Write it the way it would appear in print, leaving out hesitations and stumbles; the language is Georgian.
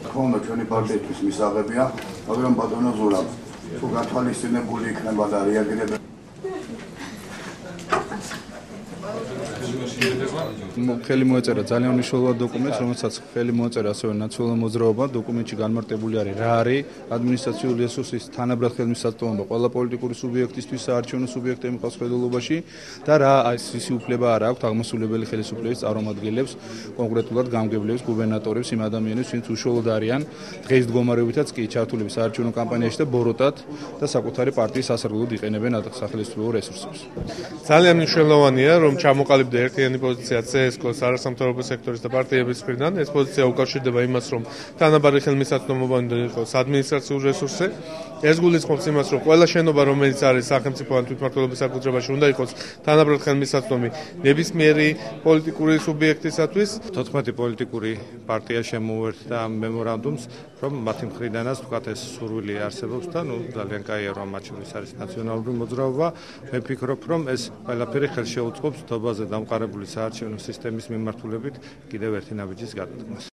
თქონდა ჩვენი პარტიისთვის მისაღებია, მაგრამ ბატონო ზურაბ, თუ გათვალისწინებული იქნება და რეაგირება ხელი მოეწერა ძალიან მნიშვნელოვან დოკუმენტს, რომელსაც ხელი მოეწერა ასევე ნაციონალურ მოძრაობა. დოკუმენტში განმარტებული არის რა არის ადმინისტრაციული რესურსის თანაბრად ხელმისაწვდომობა ყველა პოლიტიკური სუბიექტისთვის საარჩევნო სუბიექტები მყავს ხედულობაში და რა ის უფლება არ აქვს აღმასრულებელი ხელისუფლების წარმომადგენლებს, კონკრეტულად გამგებლებს, გუბერნატორებს, იმ ადამიანებს, ვინც უშუალოდ არიან დღეს მდგომარეობითაც კი ჩართულები საარჩევნო კამპანიაში და ბოროტად და საკუთარი პარტიის სასარგებლოდ იყენებენ სახელმწიფო რესურსებს. ძალიან მნიშვნელოვანია, რომ ჩამოყალიბდა ერთიანი პოზიცია CSKO-ს არასამთავრობო სექტორის და პარტიების მხრიდან. ეს პოზიცია უკავშირდება იმას, რომ თანაბარი ხელმისაწვდომობა უნდა იყოს ადმინისტრაციული რესურსზე. ეს გულისხმობს იმას, რომ ყველა შენობა, რომელიც არის სახელმწიფო ან თვითმმართველობის საკუთრებაში, უნდა იყოს თანაბრად ხელმისაწვდომი ნებისმიერი პოლიტიკური სუბიექტისათვის. 14 პოლიტიკური პარტია შემოუერთდა ამ მემორანდუმს, რომ მათი მხრიდანაც თქვათ ეს სურვილი არსებობს და ძალიან კაია, რომ მათ შორის არის ნაციონალური მოძრაობა. მე ვფიქრობ, რომ ეს ყველაფერი ხელს შეუწყობს დობაზე დამყარებული საარჩევნო სისტემის მიმართულებით კიდევ ერთი ნაბიჯის გადადგმას.